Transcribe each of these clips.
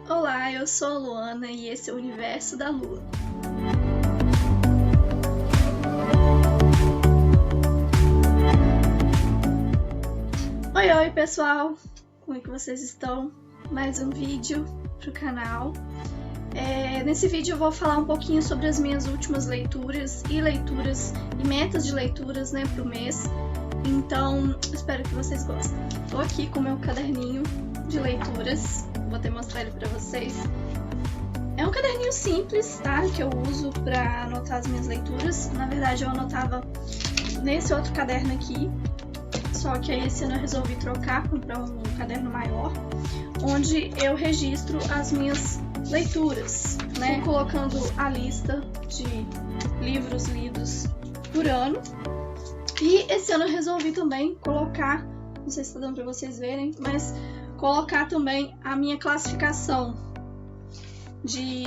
Olá, eu sou a Luana e esse é o Universo da Lua. Oi, pessoal! Como é que vocês estão? Mais um vídeo pro canal. Nesse vídeo eu vou falar um pouquinho sobre as minhas últimas leituras e metas de leituras, né, pro mês. Então, espero que vocês gostem. Tô aqui com o meu caderninho de leituras, vou até mostrar ele pra vocês. É um caderninho simples, tá? Que eu uso pra anotar as minhas leituras. Na verdade, eu anotava nesse outro caderno aqui, só que aí esse ano eu resolvi trocar, comprar um caderno maior, onde eu registro as minhas leituras, né? Colocando a lista de livros lidos por ano. E esse ano eu resolvi também colocar, não sei se tá dando pra vocês verem, mas colocar também a minha classificação de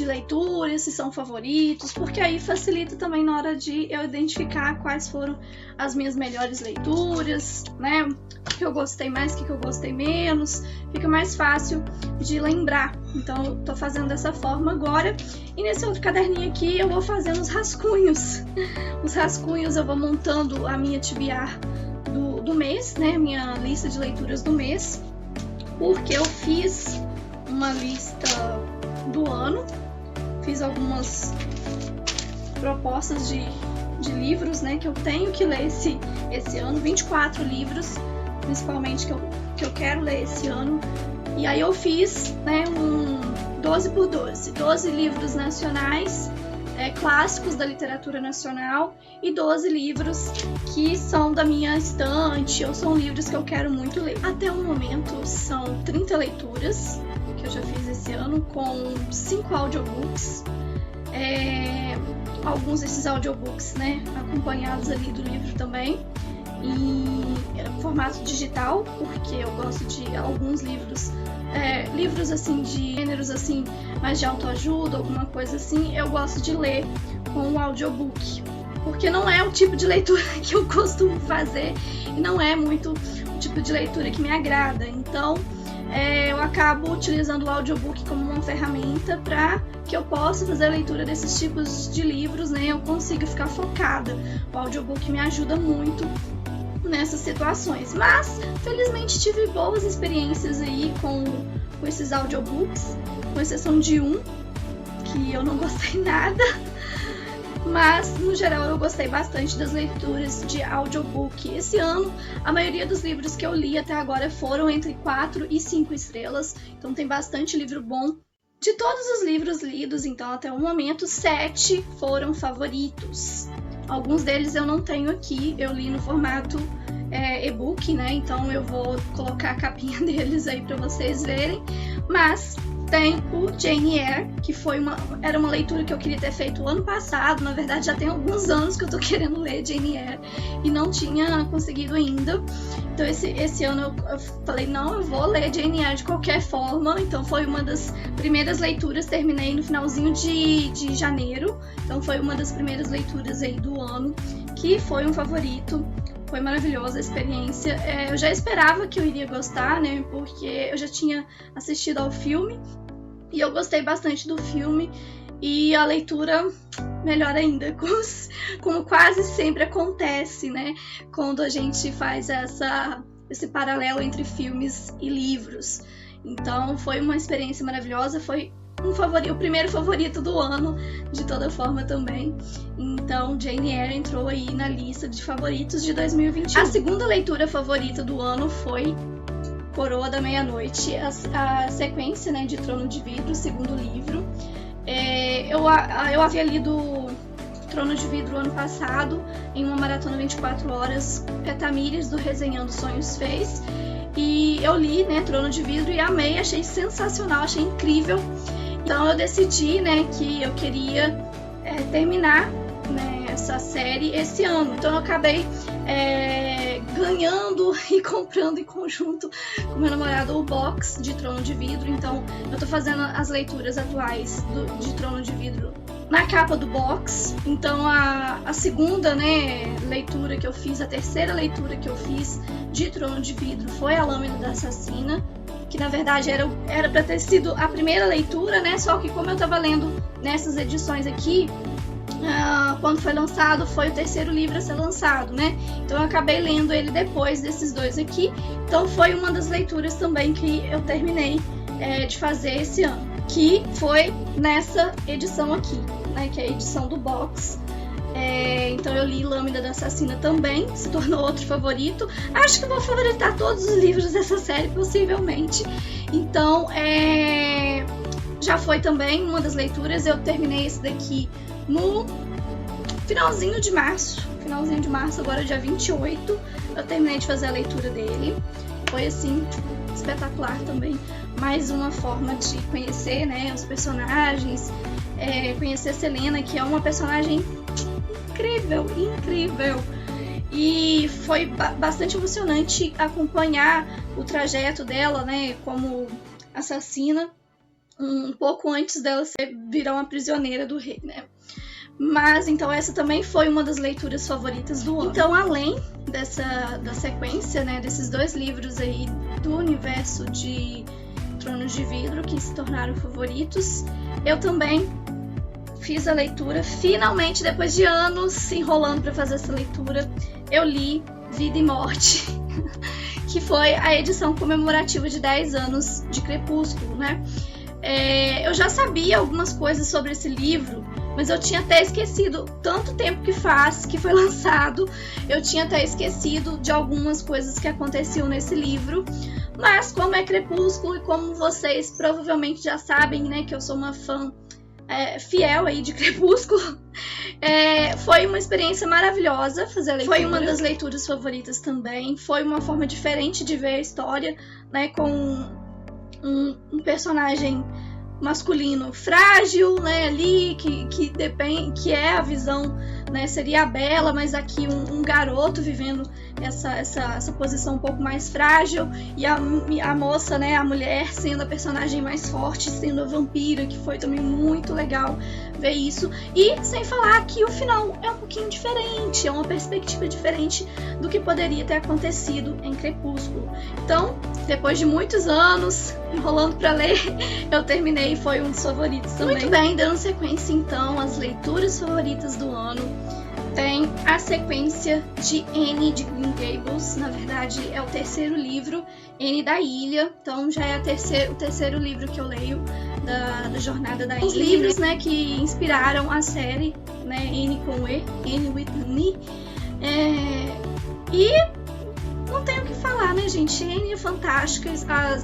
leituras, se são favoritos, porque aí facilita também na hora de eu identificar quais foram as minhas melhores leituras, né? O que eu gostei mais, o que eu gostei menos, fica mais fácil de lembrar. Então eu tô fazendo dessa forma agora, e nesse outro caderninho aqui eu vou fazendo os rascunhos. Os rascunhos eu vou montando a minha TBR do mês, né? Minha lista de leituras do mês, porque eu fiz uma lista do ano, fiz algumas propostas de livros, né, que eu tenho que ler esse ano, 24 livros, principalmente, que eu quero ler esse ano. E aí eu fiz, né, 12 por 12, 12 livros nacionais, clássicos da literatura nacional, e 12 livros que são da minha estante, ou são livros que eu quero muito ler. Até o momento são 30 leituras que eu já fiz esse ano, com 5 audiobooks, alguns desses audiobooks, né, acompanhados ali do livro também, em formato digital, porque eu gosto de alguns livros, livros assim de gêneros assim, mais de autoajuda, alguma coisa assim, eu gosto de ler com o audiobook, porque não é o tipo de leitura que eu costumo fazer e não é muito o tipo de leitura que me agrada. Então eu acabo utilizando o audiobook como uma ferramenta para que eu possa fazer a leitura desses tipos de livros, né? Eu consigo ficar focada. O audiobook me ajuda muito nessas situações. Mas, felizmente, tive boas experiências aí com esses audiobooks, com exceção de um, que eu não gostei nada. Mas, no geral, eu gostei bastante das leituras de audiobook. Esse ano, a maioria dos livros que eu li até agora foram entre 4 e 5 estrelas. Então, tem bastante livro bom. De todos os livros lidos, então, até o momento, 7 foram favoritos. Alguns deles eu não tenho aqui, eu li no formato e-book, né? Então, eu vou colocar a capinha deles aí para vocês verem. Mas tem o Jane Eyre, que era uma leitura que eu queria ter feito ano passado. Na verdade, já tem alguns anos que eu tô querendo ler Jane Eyre e não tinha conseguido ainda. Então esse ano eu falei, não, eu vou ler Jane Eyre de qualquer forma. Então foi uma das primeiras leituras, terminei no finalzinho de janeiro. Então foi uma das primeiras leituras aí do ano, que foi um favorito. Foi maravilhosa a experiência. Eu já esperava que eu iria gostar, né? Porque eu já tinha assistido ao filme e eu gostei bastante do filme. E a leitura, melhor ainda, como quase sempre acontece, né? Quando a gente faz esse paralelo entre filmes e livros. Então foi uma experiência maravilhosa, foi o primeiro favorito do ano, de toda forma também. Então Jane Eyre entrou aí na lista de favoritos de 2021. A segunda leitura favorita do ano foi Coroa da Meia-Noite, a sequência, né, de Trono de Vidro, o segundo livro. Eu havia lido Trono de Vidro ano passado, em uma maratona 24 horas, que a Tamires do Resenhando Sonhos fez. E eu li, né, Trono de Vidro e amei, achei sensacional, achei incrível. Então eu decidi, né, que eu queria terminar, né, essa série esse ano. Então eu acabei ganhando e comprando em conjunto com meu namorado o box de Trono de Vidro. Então eu tô fazendo as leituras atuais de Trono de Vidro na capa do box. Então a segunda, né, leitura que eu fiz, a terceira leitura que eu fiz de Trono de Vidro foi A Lâmina da Assassina, que na verdade era para ter sido a primeira leitura, né? Só que como eu estava lendo nessas edições aqui, quando foi lançado, foi o terceiro livro a ser lançado, né? Então eu acabei lendo ele depois desses dois aqui. Então foi uma das leituras também que eu terminei de fazer esse ano, que foi nessa edição aqui, né? Que é a edição do box. Então eu li Lâmina da Assassina também, se tornou outro favorito. Acho que vou favoritar todos os livros dessa série, possivelmente. Então, já foi também uma das leituras. Eu terminei esse daqui no finalzinho de março. Agora dia 28, eu terminei de fazer a leitura dele. Foi assim, espetacular também. Mais uma forma de conhecer, né, os personagens, conhecer a Selena, que é uma personagem incrível. E foi bastante emocionante acompanhar o trajeto dela, né, como assassina, um pouco antes dela virar uma prisioneira do rei, né. Mas, então, essa também foi uma das leituras favoritas do ano. Então, além da sequência, né, desses dois livros aí do universo de Tronos de Vidro, que se tornaram favoritos, eu também fiz a leitura. Finalmente, depois de anos se enrolando para fazer essa leitura, eu li Vida e Morte, que foi a edição comemorativa de 10 anos de Crepúsculo, né? Eu já sabia algumas coisas sobre esse livro, mas eu tinha até esquecido, tanto tempo que faz que foi lançado, eu tinha até esquecido de algumas coisas que aconteciam nesse livro. Mas como é Crepúsculo e como vocês provavelmente já sabem, né, que eu sou uma fã fiel aí de Crepúsculo, foi uma experiência maravilhosa fazer a leitura. Foi uma das leituras favoritas também. Foi uma forma diferente de ver a história, né, com um personagem masculino frágil, né, ali, que é a visão, né, seria a Bella, mas aqui um garoto vivendo essa posição um pouco mais frágil, e a moça, né, a mulher sendo a personagem mais forte, sendo a vampira, que foi também muito legal ver isso. E sem falar que o final é um pouquinho diferente, é uma perspectiva diferente do que poderia ter acontecido em Crepúsculo. Então, depois de muitos anos enrolando para ler, eu terminei e foi um dos favoritos também. Muito bem, dando sequência então às leituras favoritas do ano. Tem a sequência de Anne de Green Gables, na verdade é o terceiro livro, Anne da Ilha, então já é o terceiro livro que eu leio da jornada da Anne. Os livros, né, que inspiraram a série, né, Anne com E, Anne with an E. E não tenho o que falar, né, gente? Anne é fantástica,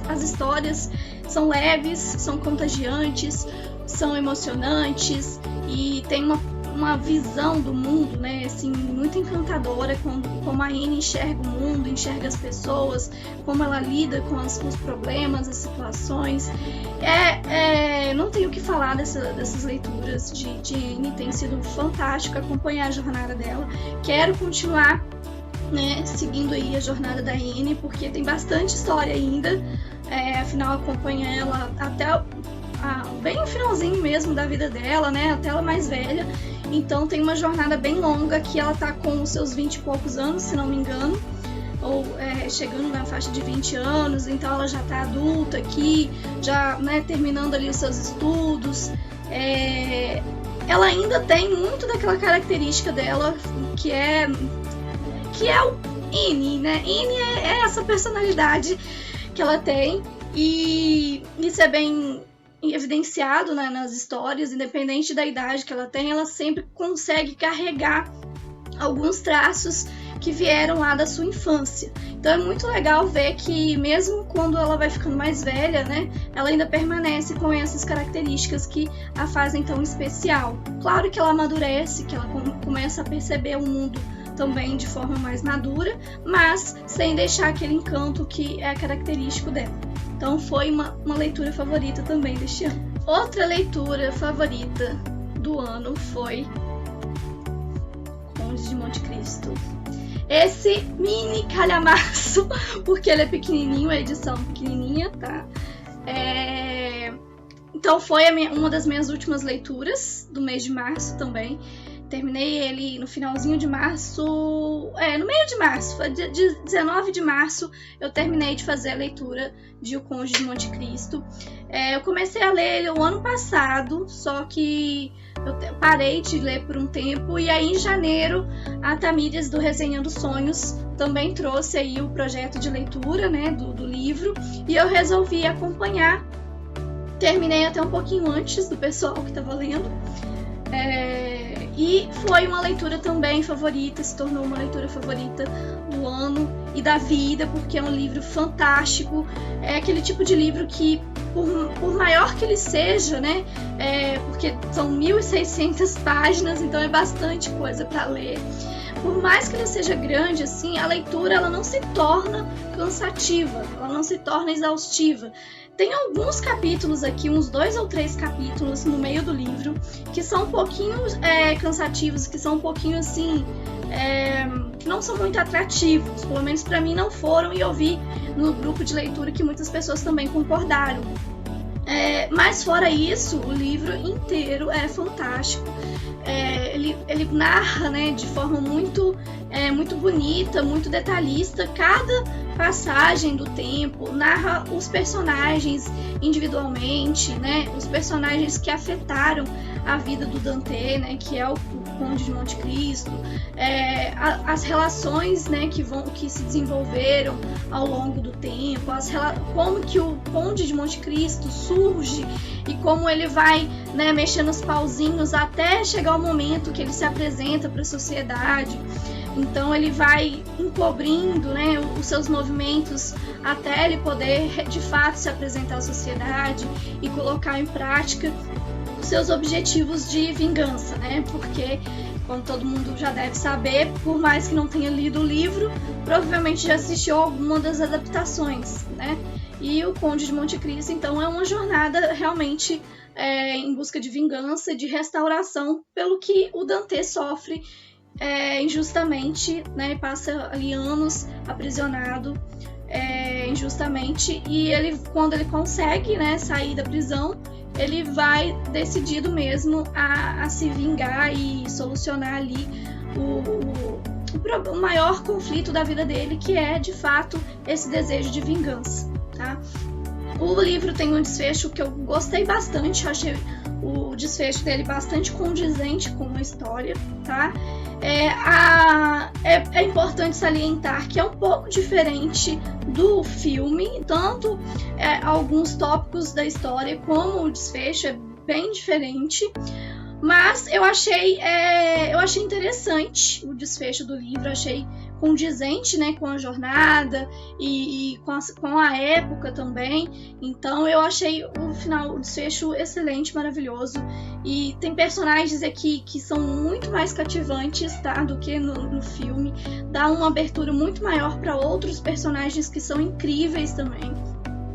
as histórias são leves, são contagiantes, são emocionantes e tem uma visão do mundo, né, assim, muito encantadora, como a Anne enxerga o mundo, enxerga as pessoas, como ela lida com os problemas, as situações. Não tenho o que falar dessas leituras de Anne, tem sido fantástico acompanhar a jornada dela. Quero continuar, né, seguindo aí a jornada da Anne, porque tem bastante história ainda, afinal acompanha ela até bem no finalzinho mesmo da vida dela, né, até ela mais velha. Então tem uma jornada bem longa que ela tá com os seus 20 e poucos anos, se não me engano, ou chegando na faixa de 20 anos, então ela já tá adulta aqui, já, né, terminando ali os seus estudos. Ela ainda tem muito daquela característica dela, que é o Anne, né? Anne é essa personalidade que ela tem, e isso é bem evidenciado, né, nas histórias. Independente da idade que ela tem, ela sempre consegue carregar alguns traços que vieram lá da sua infância. Então é muito legal ver que mesmo quando ela vai ficando mais velha, né, ela ainda permanece com essas características que a fazem tão especial. Claro que ela amadurece, que ela começa a perceber o mundo também de forma mais madura, mas sem deixar aquele encanto que é característico dela. Então foi uma leitura favorita também deste ano. Outra leitura favorita do ano foi Conde de Monte Cristo. Esse mini calhamaço, porque ele é pequenininho, a edição pequenininha, tá? Então foi uma das minhas últimas leituras do mês de março também. terminei ele no finalzinho de março, no meio de março, foi dia 19 de março, eu terminei de fazer a leitura de O Conde de Monte Cristo. Eu comecei a ler ele o ano passado, só que eu parei de ler por um tempo, e aí em janeiro a Tamires do Resenhando Sonhos também trouxe aí o projeto de leitura, né, do livro, e eu resolvi acompanhar. Terminei até um pouquinho antes do pessoal que estava lendo. E foi uma leitura também favorita, se tornou uma leitura favorita do ano e da vida, porque é um livro fantástico. É aquele tipo de livro que, por maior que ele seja, né, porque são 1.600 páginas, então é bastante coisa para ler. Por mais que ele seja grande, assim, a leitura ela não se torna cansativa, ela não se torna exaustiva. Tem alguns capítulos aqui, uns 2 ou 3 capítulos no meio do livro, que são um pouquinho cansativos, que são um pouquinho assim, que não são muito atrativos, pelo menos para mim não foram, e eu vi no grupo de leitura que muitas pessoas também concordaram. Mas fora isso, o livro inteiro é fantástico. Ele narra, né, de forma muito bonita, muito detalhista, cada passagem do tempo, narra os personagens individualmente, né, os personagens que afetaram a vida do Dante, né, que é o Conde de Monte Cristo, as relações, né, que se desenvolveram ao longo do tempo, como que o Conde de Monte Cristo surge e como ele vai, né, mexendo os pauzinhos até chegar o momento que ele se apresenta para a sociedade. Então ele vai encobrindo, né, os seus movimentos até ele poder de fato se apresentar à sociedade e colocar em prática os seus objetivos de vingança, né? Porque, como todo mundo já deve saber, por mais que não tenha lido o livro, provavelmente já assistiu alguma das adaptações, né? E o Conde de Monte Cristo, então, é uma jornada realmente em busca de vingança, de restauração pelo que o Dante sofre injustamente, né? Passa ali anos aprisionado injustamente, e quando ele consegue, né, sair da prisão, ele vai decidido mesmo a se vingar e solucionar ali o maior conflito da vida dele, que é de fato esse desejo de vingança, tá? O livro tem um desfecho que eu gostei bastante, eu achei o desfecho dele bastante condizente com a história, tá? É importante salientar que é um pouco diferente do filme, tanto alguns tópicos da história como o desfecho é bem diferente, mas eu achei interessante o desfecho do livro, achei condizente, né, com a jornada e com a época também. Então eu achei o desfecho excelente, maravilhoso, e tem personagens aqui que são muito mais cativantes, tá, do que no filme. Dá uma abertura muito maior para outros personagens que são incríveis também.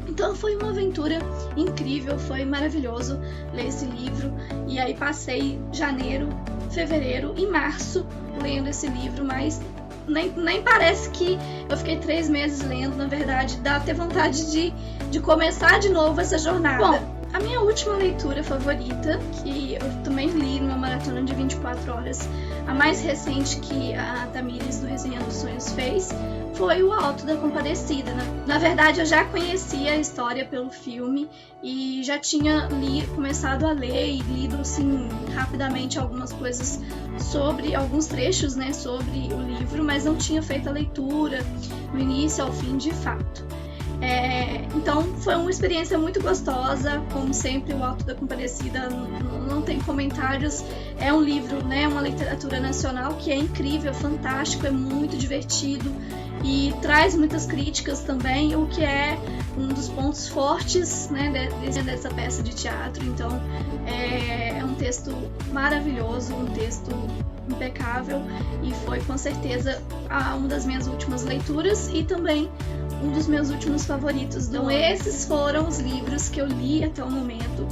Então foi uma aventura incrível, foi maravilhoso ler esse livro. E aí passei janeiro, fevereiro e março lendo esse livro, mas nem parece que eu fiquei 3 meses lendo, na verdade. Dá até vontade de começar de novo essa jornada. Bom, a minha última leitura favorita, que eu também li numa maratona de 24 horas, a mais recente que a Tamires do Resenhando Sonhos fez, foi O Alto da Compadecida, né? Na verdade, eu já conhecia a história pelo filme e já tinha começado a ler e lido, assim, rapidamente algumas coisas sobre, alguns trechos, né, sobre o livro, mas não tinha feito a leitura do início ao fim de fato. Então foi uma experiência muito gostosa, como sempre. O Alto da Compadecida não tem comentários, é um livro, né, uma literatura nacional que é incrível, é fantástico, é muito divertido e traz muitas críticas também, o que é um dos pontos fortes, né, dessa peça de teatro. Então é um texto maravilhoso, um texto impecável, e foi com certeza uma das minhas últimas leituras e também um dos meus últimos favoritos. Então esses foram os livros que eu li até o momento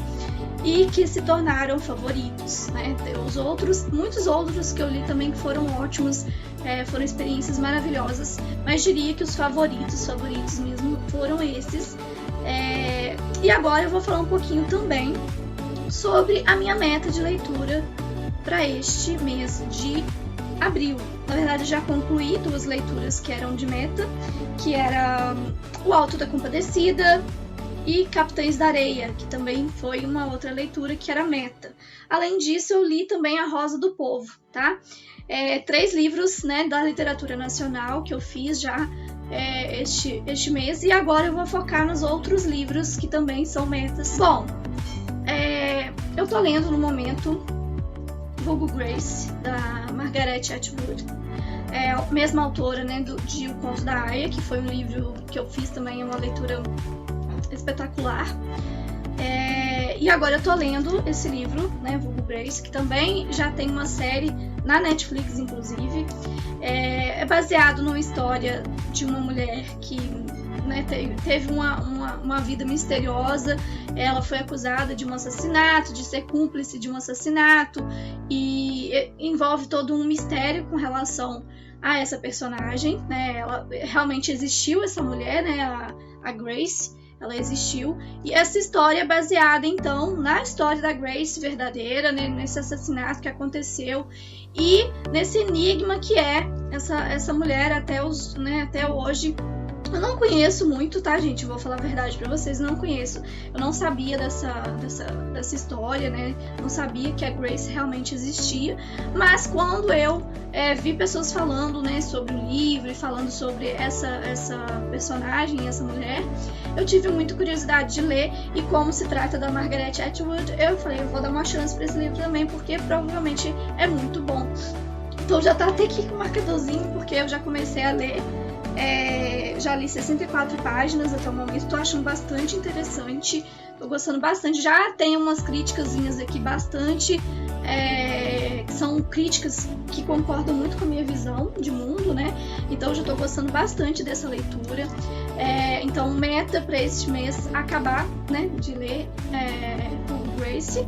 e que se tornaram favoritos, né? Muitos outros que eu li também que foram ótimos, foram experiências maravilhosas, mas diria que os favoritos mesmo foram esses. E agora eu vou falar um pouquinho também sobre a minha meta de leitura para este mês de abril. Na verdade, já concluí 2 leituras que eram de meta, que era O Alto da Compadecida e Capitães da Areia, que também foi uma outra leitura que era meta. Além disso, eu li também A Rosa do Povo, tá? 3 livros, né, da literatura nacional que eu fiz já este mês, e agora eu vou focar nos outros livros que também são metas. Bom, eu tô lendo no momento Vulgo Grace, da Margaret Atwood. É a mesma autora, né, de O Conto da Aia, que foi um livro que eu fiz também, uma leitura espetacular. E agora eu tô lendo esse livro, né, Vulgo Grace, que também já tem uma série na Netflix, inclusive. É baseado numa história de uma mulher que, né, teve uma vida misteriosa. Ela foi acusada de um assassinato, de ser cúmplice de um assassinato, e envolve todo um mistério com relação a essa personagem, né? Ela realmente existiu, essa mulher, né, a Grace. Ela existiu, e essa história é baseada, então, na história da Grace verdadeira, né, nesse assassinato que aconteceu e nesse enigma que é essa mulher até hoje. Eu não conheço muito, tá, gente? Eu vou falar a verdade pra vocês, não conheço. Eu não sabia dessa história, né? Não sabia que a Grace realmente existia. Mas quando eu vi pessoas falando, né, sobre o livro e falando sobre essa personagem, essa mulher, eu tive muita curiosidade de ler. E como se trata da Margaret Atwood, eu falei, eu vou dar uma chance pra esse livro também, porque provavelmente é muito bom. Então já tá até aqui com o marcadorzinho, porque eu já comecei a ler. Já li 64 páginas até o momento, tô achando bastante interessante, tô gostando bastante. Já tem umas criticazinhas aqui bastante, que são críticas que concordam muito com a minha visão de mundo, né? Então já tô gostando bastante dessa leitura. Então, meta para este mês acabar, né, de ler o Grace.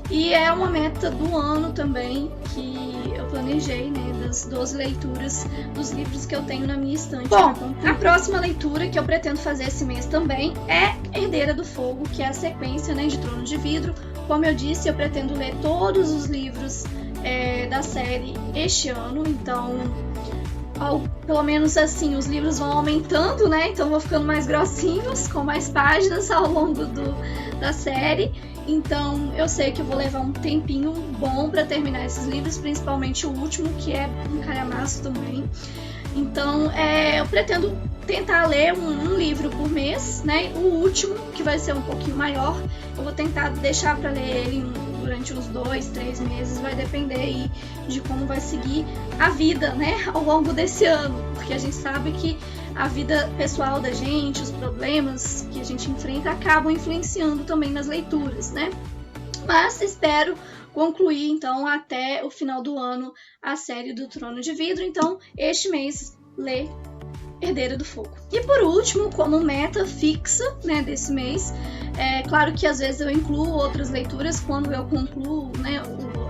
E é uma meta do ano também que eu planejei, né, das 12 leituras dos livros que eu tenho na minha estante. Bom, a próxima leitura que eu pretendo fazer esse mês também é Herdeira do Fogo, que é a sequência, né, de Trono de Vidro. Como eu disse, eu pretendo ler todos os livros da série este ano, então pelo menos assim, os livros vão aumentando, né, então vão ficando mais grossinhos, com mais páginas ao longo da série. Então, eu sei que eu vou levar um tempinho bom para terminar esses livros, principalmente o último, que é um calhamaço também. Então, eu pretendo tentar ler um livro por mês, né? O último, que vai ser um pouquinho maior, eu vou tentar deixar para ler ele durante uns 2, 3 meses, vai depender aí de como vai seguir a vida, né, ao longo desse ano, porque a gente sabe que a vida pessoal da gente, os problemas que a gente enfrenta acabam influenciando também nas leituras, né? Mas espero concluir, então, até o final do ano a série do Trono de Vidro. Então, este mês, ler Herdeira do Fogo. E por último, como meta fixa, né, desse mês, claro que às vezes eu incluo outras leituras quando eu concluo, né,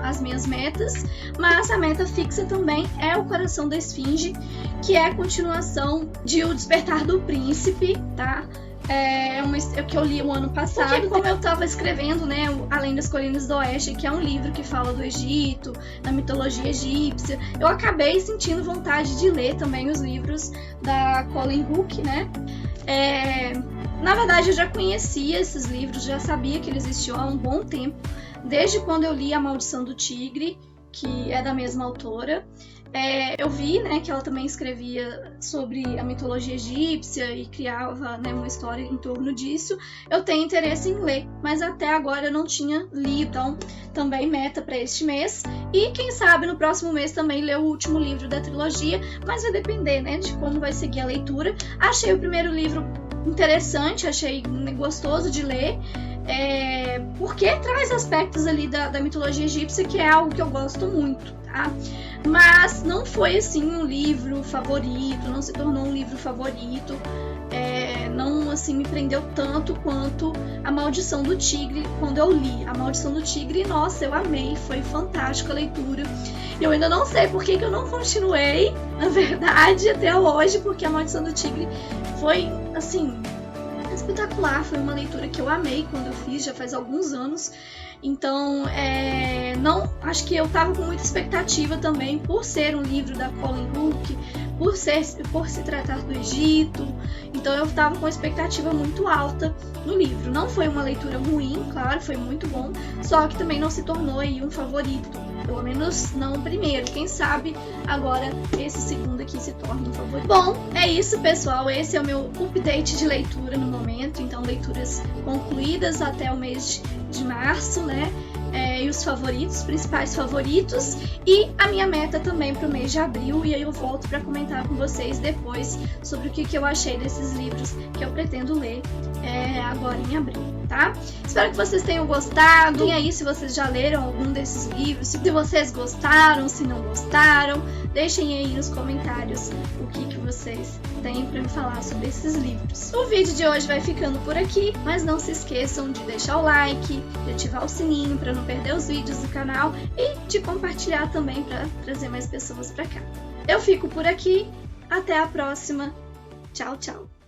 as minhas metas, mas a meta fixa também é O Coração da Esfinge, que é a continuação de O Despertar do Príncipe, tá? Que eu li o ano passado. Porque, como eu estava escrevendo, né, Além das Colinas do Oeste, que é um livro que fala do Egito, da mitologia egípcia, eu acabei sentindo vontade de ler também os livros da Colleen Hooke, né? Na verdade, eu já conhecia esses livros, já sabia que eles existiam há um bom tempo, desde quando eu li A Maldição do Tigre, que é da mesma autora. Eu vi, né, que ela também escrevia sobre a mitologia egípcia e criava, né, uma história em torno disso. Eu tenho interesse em ler, mas até agora eu não tinha lido, então também meta para este mês. E quem sabe no próximo mês também ler o último livro da trilogia, mas vai depender, né, de como vai seguir a leitura. Achei o primeiro livro interessante, achei gostoso de ler. Porque traz aspectos ali da mitologia egípcia, que é algo que eu gosto muito, tá? Mas não foi assim um livro favorito, não se tornou um livro favorito, não assim me prendeu tanto quanto A Maldição do Tigre. Quando eu li A Maldição do Tigre, nossa, eu amei, foi fantástica a leitura. Eu ainda não sei por que eu não continuei, na verdade, até hoje, porque A Maldição do Tigre foi, assim, espetacular, foi uma leitura que eu amei quando eu fiz, já faz alguns anos. Então, não, acho que eu tava com muita expectativa também, por ser um livro da Colleen Hooke, por se tratar do Egito. Então eu tava com uma expectativa muito alta no livro. Não foi uma leitura ruim, claro, foi muito bom, só que também não se tornou aí um favorito. Pelo menos não o primeiro. Quem sabe agora esse segundo aqui se torna um favorito. Bom, é isso, pessoal. Esse é o meu update de leitura no momento. Então, leituras concluídas até o mês de março, né? E os favoritos, os principais favoritos, e a minha meta também para o mês de abril, e aí eu volto para comentar com vocês depois sobre o que eu achei desses livros que eu pretendo ler agora em abril, tá? Espero que vocês tenham gostado. E aí, se vocês já leram algum desses livros, se vocês gostaram, se não gostaram, deixem aí nos comentários o que vocês têm para me falar sobre esses livros. O vídeo de hoje vai ficando por aqui, mas não se esqueçam de deixar o like, de ativar o sininho para não perder os vídeos do canal e de compartilhar também para trazer mais pessoas para cá. Eu fico por aqui, até a próxima, tchau, tchau!